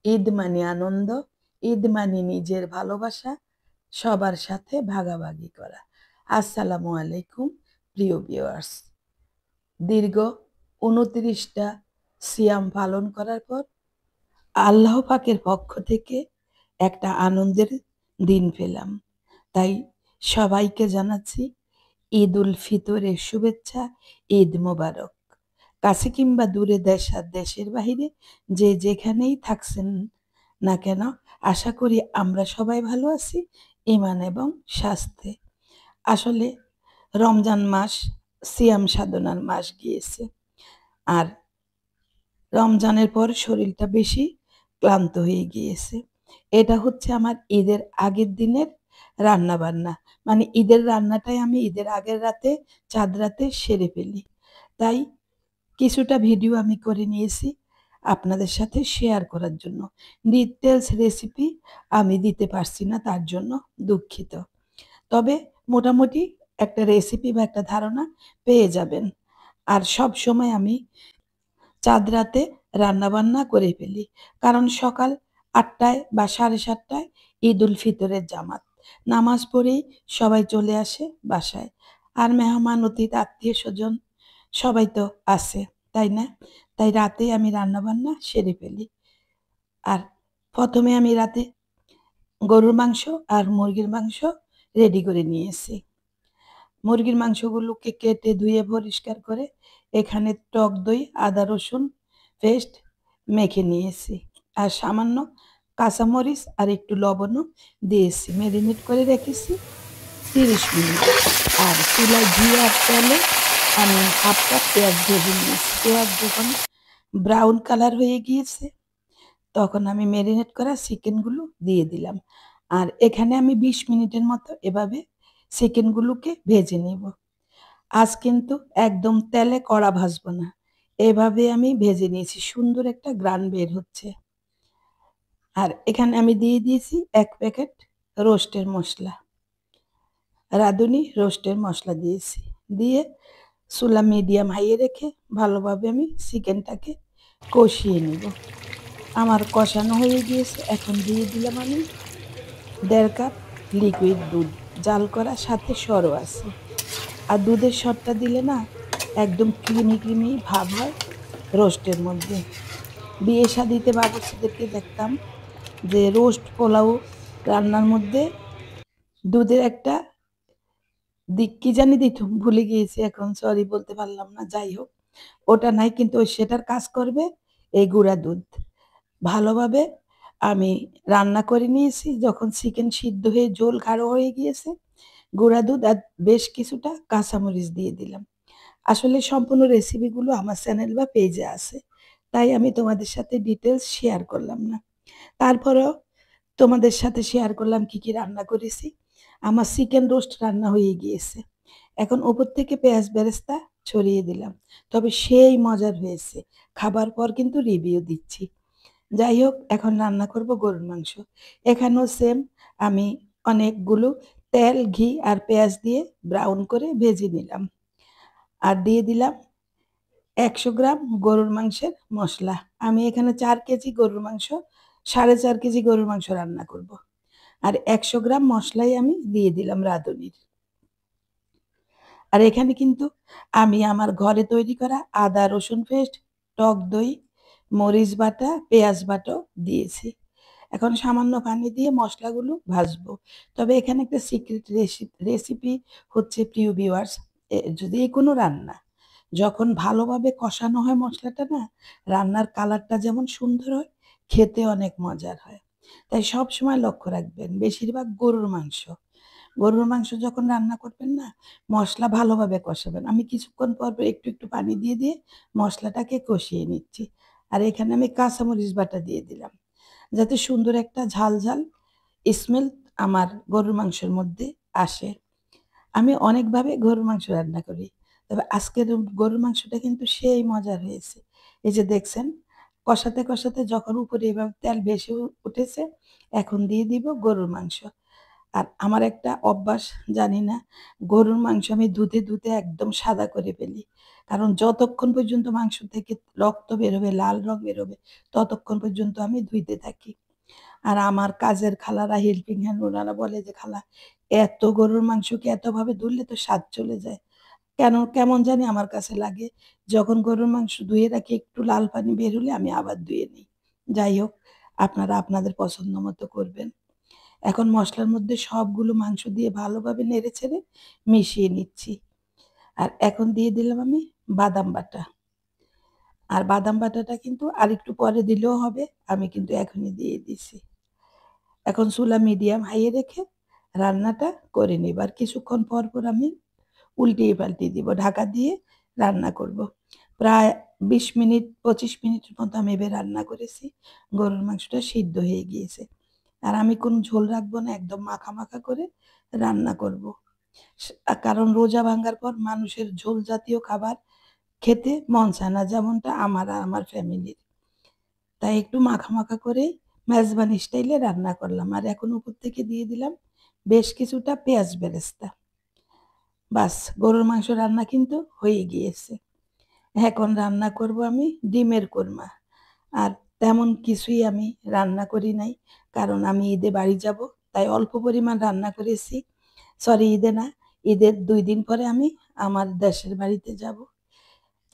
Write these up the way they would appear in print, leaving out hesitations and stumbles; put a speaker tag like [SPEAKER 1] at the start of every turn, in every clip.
[SPEAKER 1] ঈদ মানে আনন্দ, ঈদ মানে নিজের ভালোবাসা সবার সাথে ভাগাভাগি করা। আসসালামু আলাইকুম প্রিয় ভিউয়ার্স। দীর্ঘ ২৯টা সিয়াম পালন করার পর আল্লাহ পাকের পক্ষ থেকে একটা আনন্দের দিন পেলাম। তাই সবাইকে জানাচ্ছি ঈদ উল ফিতরের শুভেচ্ছা, ঈদ মোবারক। কাছে কিংবা দূরে, দেশ আর দেশের বাহিরে যে যেখানেই থাকছেন না কেন, আশা করি আমরা সবাই ভালো আছি ঈমান এবং স্বাস্থ্যে। আসলে রমজান মাস সিয়াম সাধনার মাস গিয়েছে। আর রমজানের পর শরীরটা বেশি ক্লান্ত হয়ে গিয়েছে। এটা হচ্ছে আমার ঈদের আগের দিনের রান্নাবান্না। মানে ঈদের রান্নাটাই আমি ঈদের আগের রাতে, চাঁদ রাতে সেরে ফেলি। তাই কিছুটা ভিডিও আমি করে নিয়েছি আপনাদের সাথে শেয়ার করার জন্য। ডিটেলস রেসিপি আমি দিতে পারছি না, তার জন্য দুঃখিত। তবে মোটামুটি একটা রেসিপি বা একটা ধারণা পেয়ে যাবেন। আর সবসময় আমি চাঁদ রাতে রান্নাবান্না করে ফেলি। কারণ সকাল ৮টায় বা ৭:৩০টায় ঈদ উল ফিতরের জামাত। নামাজ পড়েই সবাই চলে আসে বাসায়। আর মেহমান অতিথি আত্মীয়স্বজন সবাই তো আছে, তাই না? তাই রাতেই আমি রান্নাবান্না সেরে ফেলি। আর ১ম এ আমি রাতে গরুর মাংস আর মুরগির মাংস রেডি করে নিয়েছি। মুরগির মাংসগুলোকে কেটে ধুয়ে পরিষ্কার করে এখানে টক দই, আদা রসুন পেস্ট মেখে নিয়েছি। আর সামান্য কাঁচামরিচ আর একটু লবণও দিয়েছি। মেরিনেট করে রেখেছি ৩০ মিনিট। আর চুলায় ঘি আর তেলে আমি ১/২ কাপ পেঁয়াজ ভেজে নিয়েছি। পেঁয়াজ যখন ব্রাউন কালার হয়ে গিয়েছে, তখন আমি মেরিনেট করা চিকেনগুলো দিয়ে দিলাম। আর এখানে আমি ২০ মিনিটের মতো এভাবে চিকেনগুলোকে ভেজে নেব। আজ কিন্তু একদম তেলে কড়া ভাজবো না। এভাবে আমি ভেজে নিয়েছি। সুন্দর একটা ঘ্রাণ বের হচ্ছে। আর এখানে আমি দিয়ে দিয়েছি ১ প্যাকেট রোস্টের মসলা। রাঁধুনি রোস্টের মসলা দিয়েছি। দিয়ে চুলা মিডিয়াম হাইয়ে রেখে ভালোভাবে আমি চিকেনটাকে কষিয়ে নিব। আমার কষানো হয়ে গিয়েছে। এখন দিয়ে দিলাম আমি ১.৫ কাপ লিকুইড দুধ। জাল করা, সাথে সরও আছে। আর দুধের সরটা দিলে না একদম ক্রিমি ভাব হয় রোস্টের মধ্যে। বিয়ে-শাদীতে বাবুর্চিদেরকে দেখতাম যে রোস্ট পোলাও রান্নার মধ্যে দুধের একটা কি জানি দিত, ভুলে গিয়েছি এখন, সরি বলতে পারলাম না। যাই হোক, ওটা নাই, কিন্তু ওই সেটার কাজ করবে এই গুঁড়া দুধ। ভালোভাবে আমি রান্না করে নিয়েছি। যখন চিকেন সিদ্ধ হয়ে ঝোল গাঢ় হয়ে গিয়েছে, গুঁড়া দুধ আর বেশ কিছুটা কাঁচামরিচ দিয়ে দিলাম। আসলে সম্পূর্ণ রেসিপিগুলো আমার চ্যানেল বা পেজে আছে। তাই আমি তোমাদের সাথে ডিটেইলস শেয়ার করলাম না। তারপরেও তোমাদের সাথে শেয়ার করলাম কি রান্না করেছি। আমার চিকেন রোস্ট রান্না হয়ে গিয়েছে। এখন উপর থেকে পেঁয়াজ বেরেস্তা ছড়িয়ে দিলাম। তবে সেই মজার হয়েছে। খাবার পর কিন্তু রিভিউ দিচ্ছি। যাই হোক, এখন রান্না করব গরুর মাংস। এখানেও সেম আমি অনেকগুলো তেল, ঘি আর পেঁয়াজ দিয়ে ব্রাউন করে ভেজে নিলাম। আর দিয়ে দিলাম ১০০ গ্রাম গরুর মাংসের মসলা। আমি এখানে ৪ কেজি গরুর মাংস, ৪.৫ কেজি গরুর মাংস রান্না করব। আর ১০০ গ্রাম মসলাই আমি দিয়ে দিলাম রাঁধুনির। আর এখানে কিন্তু আমি আমার ঘরে তৈরি করা আদা রসুন পেস্ট, টক দই, মরিচ বাটা, পেঁয়াজ বাটাও দিয়েছি। এখন সামান্য পানি দিয়ে মসলাগুলো ভাজবো। তবে এখানে একটা সিক্রেট রেসিপি হচ্ছে, প্রিয় ভিউয়ার্স, যদি কোনো রান্না যখন ভালোভাবে কষানো হয় মসলাটা না, রান্নার কালারটা যেমন সুন্দর হয়, খেতে অনেক মজার হয়। তাই সবসময় লক্ষ্য রাখবেন, বেশিরভাগ গরুর মাংস যখন রান্না করবেন না, মসলা ভালোভাবে কষাবেন। আমি কিছুক্ষণ পর একটু পানি দিয়ে মসলাটাকে কষিয়ে নিচ্ছি। আর এখানে আমি কাঁচামরিচ বাটা দিয়ে দিলাম, যাতে সুন্দর একটা ঝাল স্মেল আমার গরুর মাংসের মধ্যে আসে। আমি অনেকভাবে গরুর মাংস রান্না করি। তবে আজকের গরুর মাংসটা কিন্তু সেই মজার হয়েছে। এই যে দেখছেন, কষাতে যখন উপরে এভাবে তেল ভেসে উঠেছে, এখন দিয়ে দিব গরুর মাংস। আর আমার একটা অভ্যাস, জানি না, গরুর মাংস আমি ধুতে একদম সাদা করে ফেলি। কারণ যতক্ষণ পর্যন্ত মাংস থেকে রক্ত বেরোবে, লাল রং বেরোবে, ততক্ষণ পর্যন্ত আমি ধুইতে থাকি। আর আমার কাজের খালারা, হেল্পিং হ্যান্ড ওনারা বলে যে, "খালা, এত গরুর মাংসকে এতভাবে ধুলে তো স্বাদ চলে যায়।" কেমন জানি আমার কাছে লাগে। যখন গরুর মাংস ধুয়ে রাখি একটু লাল পানি বের হলে আমি আবার ধুয়ে নিই। যাই হোক, আপনারা আপনাদের পছন্দ মতো করবেন। এখন মসলার মধ্যে সবগুলো মাংস দিয়ে ভালোভাবে নেড়েচেড়ে মিশিয়ে নিচ্ছি। আর এখন দিয়ে দিলাম আমি বাদাম বাটা। আর বাদাম বাটাটা কিন্তু আরেকটু পরে দিলেও হবে। আমি কিন্তু এখনই দিয়ে দিছি। এখন চুলা মিডিয়াম হাই এ রেখে রান্নাটা করে নিব। আর কিছুক্ষণ পর আমি উল্টিয়ে পাল্টিয়ে দিব। ঢাকা দিয়ে রান্না করব। প্রায় ২০ মিনিট ২৫ মিনিটের মতো আমি এভাবে রান্না করেছি। গরুর মাংসটা সিদ্ধ হয়ে গিয়েছে। আর আমি কোনো ঝোল রাখবো না, একদম মাখা করে রান্না করব। কারণ রোজা ভাঙ্গার পর মানুষের ঝোল জাতীয় খাবার খেতে মন চায় না, যেমনটা আমার আর আমার ফ্যামিলির। তাই একটু মাখা করেই মেজবানি স্টাইলে রান্না করলাম। আর এখন উপর থেকে দিয়ে দিলাম বেশ কিছুটা পেঁয়াজ বেরেস্তা। বাস, গরুর মাংস রান্না কিন্তু হয়ে গিয়েছে। এখন রান্না করব আমি ডিমের কোরমা। আর তেমন কিছুই আমি রান্না করি নাই। কারণ আমি ঈদে বাড়ি যাব। তাই অল্প পরিমাণ রান্না করেছি। সরি, ঈদে না, ঈদের ২ দিন পরে আমি আমার দেশের বাড়িতে যাব।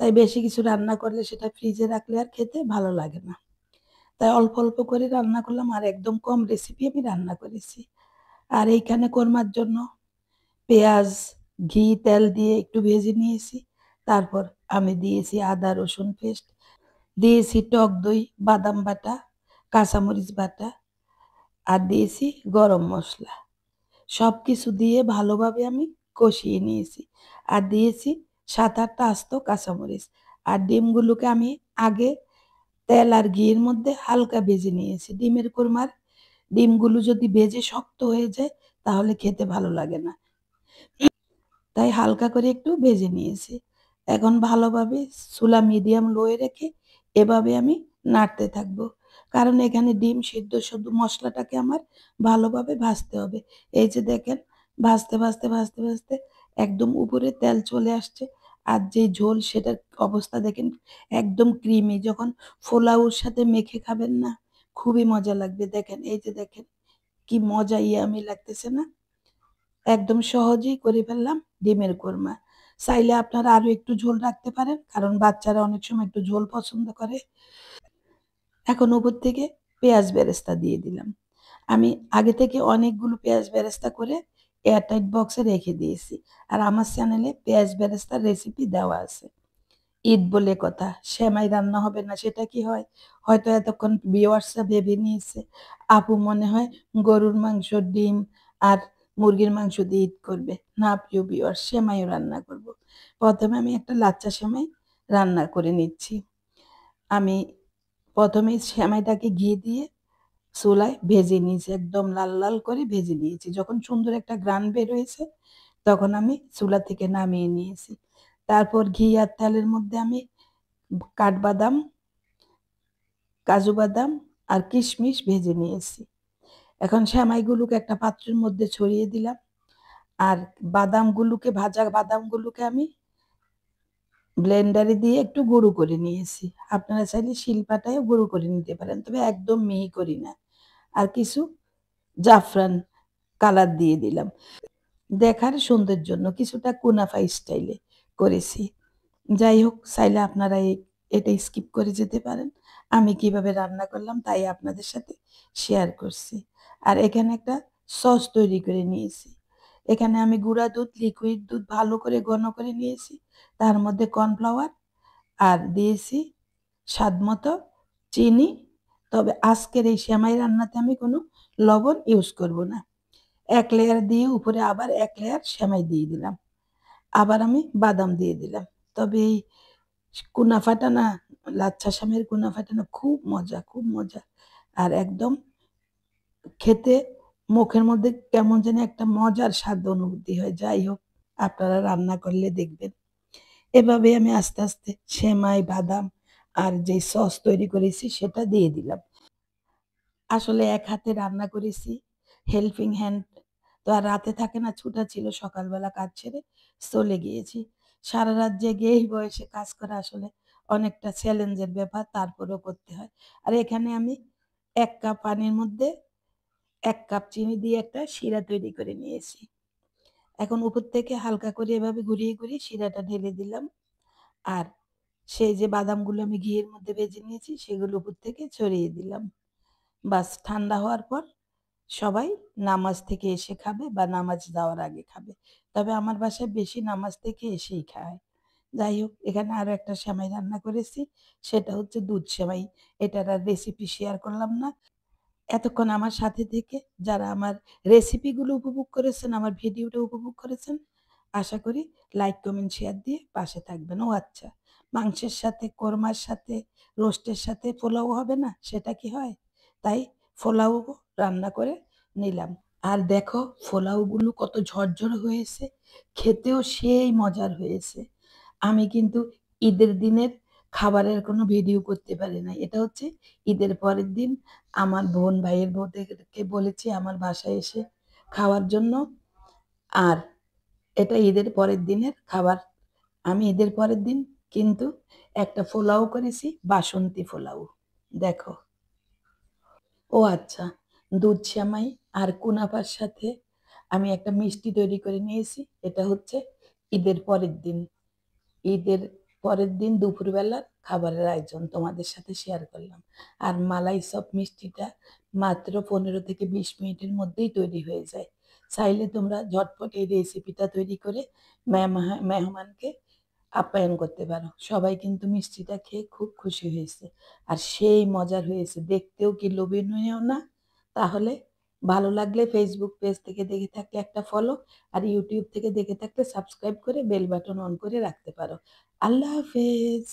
[SPEAKER 1] তাই বেশি কিছু রান্না করলে সেটা ফ্রিজে রাখলে আর খেতে ভালো লাগে না। তাই অল্প করে রান্না করলাম আর একদম কম রেসিপি আমি রান্না করেছি। আর এইখানে কোরমার জন্য পেঁয়াজ, ঘি, তেল দিয়ে একটু ভেজে নিয়েছি। তারপর আমি দিয়েছি আদা রসুন পেস্ট, দিয়েছি টক দই, বাদাম বাটা, কাঁচামরিচ বাটা আর দিয়েছি গরম মসলা। সবকিছু দিয়ে ভালোভাবে আমি কষিয়ে নিয়েছি। আর দিয়েছি ৭-৮ টা আস্ত কাঁচামরিচ। আর ডিমগুলোকে আমি আগে তেল আর ঘিয়ের মধ্যে হালকা ভেজে নিয়েছি। ডিমের কোরমার ডিমগুলো যদি ভেজে শক্ত হয়ে যায় তাহলে খেতে ভালো লাগে না। তাই হালকা করে একটু ভেজে নিয়েছি। এখন ভালোভাবে চুলা মিডিয়াম লো এ রেখে এভাবে আমি নাড়তে থাকবো। কারণ এখানে ডিম সিদ্ধ শুধু মসলাটাকে আমার ভালোভাবে ভাজতে হবে। এই যে দেখেন, ভাজতে একদম উপরে তেল চলে আসছে। আর যে ঝোল সেটার অবস্থা দেখেন, একদম ক্রিমি। যখন পোলাওর সাথে মেখে খাবেন না, খুবই মজা লাগবে। দেখেন, এই যে দেখেন, কি মজা ইয়াম্মি লাগতেছে না? একদম সহজেই করে ফেললাম ডিমের কোরমা। চাইলে আপনারা আরো একটু ঝোল রাখতে পারেন। কারণ বাচ্চারা অনেক সময় একটু ঝোল পছন্দ করে। এখন উপর থেকে পেঁয়াজ বেরেস্তা দিয়ে দিলাম। আমি আগে থেকে অনেকগুলো পেঁয়াজ বেরেস্তা করে এয়ারটাইট বক্সে রেখে দিয়েছি। আর আমার চ্যানেলে পেঁয়াজ বেরেস্তার রেসিপি দেওয়া আছে। ঈদ বলে কথা, সেমাই রান্না হবে না সেটা কি হয়? হয়তো এতক্ষণ ভিউয়ার্সরা ভেবে নিয়েছে আপু মনে হয় গরুর মাংস, ডিম আর মুরগির মাংস দিয়ে ঈদ করবে। না প্রিয় ভিউয়ার্স, সেমাইও রান্না করব। ১ম এ আমি একটা লাচ্চা সেমাই রান্না করে নিচ্ছি। আমি ১ম এই সেমাইটাকে ঘি দিয়ে চুলায় ভেজে নিয়েছি। একদম লাল করে ভেজে নিয়েছি। যখন সুন্দর একটা ঘ্রাণ বের হয়েছে, তখন আমি চুলা থেকে নামিয়ে নিয়েছি। তারপর ঘি আর তেলের মধ্যে আমি কাঠবাদাম, কাজু বাদাম আর কিশমিশ ভেজে নিয়েছি। এখন সেমাইগুলোকে একটা পাত্রের মধ্যে ছড়িয়ে দিলাম। আর ভাজা বাদামগুলোকে আমি ব্লেন্ডারে দিয়ে একটু গুঁড়ো করে নিয়েছি। আপনারা চাইলে শিলপাটায়ও গুঁড়ো করে নিতে পারেন। তবে একদম মিহি করি না। আর কিছু জাফরান কালার দিয়ে দিলাম। দেখার সৌন্দর্যের জন্য কিছুটা কুনাফা স্টাইলে করেছি। যাই হোক, চাইলে আপনারা এটা স্কিপ করে যেতে পারেন। আমি কিভাবে রান্না করলাম তাই আপনাদের সাথে শেয়ার করছি। আর এখানে একটা সস তৈরি করে নিয়েছি। এখানে আমি গুঁড়া দুধ, লিকুইড দুধ ভালো করে ঘন করে নিয়েছি। তার মধ্যে কর্নফ্লাওয়ার আর দিয়েছি স্বাদমতো চিনি। তবে আজকের এই সেমাই রান্নাতে আমি কোনো লবণ ইউজ করব না। ১ লেয়ার দিয়ে উপরে আবার ১ লেয়ার সেমাই দিয়ে দিলাম। আবার আমি বাদাম দিয়ে দিলাম। তবে এই কুনাফাটা না, লাচ্ছা সেমাইয়ের কুনাফাটা না খুব মজা। আর একদম খেতে মুখের মধ্যে কেমন জানি একটা মজার স্বাদ অনুভূতি হয়। যাই হোক, আপনারা রান্না করলে দেখবেন। এভাবে আমি আস্তে সেমাই, বাদাম আর যে সস তৈরি করেছি সেটা দিয়ে দিলাম। আসলে এক হাতে রান্না করেছি। হেল্পিং হ্যান্ড তো আর রাতে থাকে না, ছুটা ছিল, সকালবেলা কাজ ছেড়ে চলে গিয়েছি। সারারাত জেগে এই বয়সে কাজ করা আসলে অনেকটা চ্যালেঞ্জের ব্যাপার, তারপরেও করতে হয়। আর এখানে আমি ১ কাপ পানির মধ্যে ১ কাপ চিনি দিয়ে একটা শিরা তৈরি করে নিয়েছি। এখন উপর থেকে হালকা করে এভাবে ঘুরিয়ে, ঘুরিয়ে শিরাটা ঢেলে দিলাম। আর সেই যে বাদামগুলো আমি ঘিয়ের মধ্যে ভেজে নিয়েছি সেগুলো উপর থেকে ছড়িয়ে দিলাম। বাস ঠান্ডা হওয়ার পর সবাই নামাজ থেকে এসে খাবে বা নামাজ যাওয়ার আগে খাবে। তবে আমার বাসায় বেশি নামাজ থেকে এসেই খায়। যাই হোক, এখানে আরো একটা সেমাই রান্না করেছি। সেটা হচ্ছে দুধ সেমাই। এটার আর রেসিপি শেয়ার করলাম না। এতক্ষণ আমার সাথে থেকে যারা আমার রেসিপিগুলো উপভোগ করেছেন, আমার ভিডিওটা উপভোগ করেছেন, আশা করি লাইক, কমেন্ট, শেয়ার দিয়ে পাশে থাকবেন। ও আচ্ছা, মাংসের সাথে, কোরমার সাথে, রোস্টের সাথে পোলাও হবে না? সেটা কি হয়? তাই পোলাও রান্না করে নিলাম। আর দেখো পোলাওগুলো কত ঝরঝরে হয়েছে, খেতেও সেই মজার হয়েছে। আমি কিন্তু ঈদের দিনের খাবারের কোনো ভিডিও করতে পারি নাই। এটা হচ্ছে ঈদের পরের দিন আমার বোন, ভাইয়ের বউদেরকে বলেছি আমার বাসায় এসে খাওয়ার জন্য। আর এটা ঈদের পরের দিনের খাবার। আমি ঈদের পরের দিন কিন্তু একটা পোলাও করেছি, বাসন্তী পোলাও। দেখো। ও আচ্ছা, দুধ সেমাই আর কুনাফার সাথে আমি একটা মিষ্টি তৈরি করে নিয়েছি। এটা হচ্ছে ঈদের পরের দিন। ঈদের পরের দিন দুপুরবেলার খাবারের আয়োজন তোমাদের সাথে শেয়ার করলাম। আর মালাই চপ মিষ্টিটা মাত্র ১৫ থেকে ২০ মিনিটের মধ্যেই তৈরি হয়ে যায়। চাইলে তোমরা ঝটপট এই রেসিপিটা তৈরি করে মেহমানকে আপ্যায়ন করতে পারো। সবাই কিন্তু মিষ্টিটা খেয়ে খুব খুশি হয়েছে। আর সেই মজার হয়েছে। দেখতেও কি লোভনীয় না? তাহলে ভালো লাগলে ফেসবুক পেজ থেকে দেখে থাকলে একটা ফলো, আর ইউটিউব থেকে দেখে থাকলে সাবস্ক্রাইব করে বেল বাটন অন করে রাখতে পারো। আল্লাহ হাফেজ।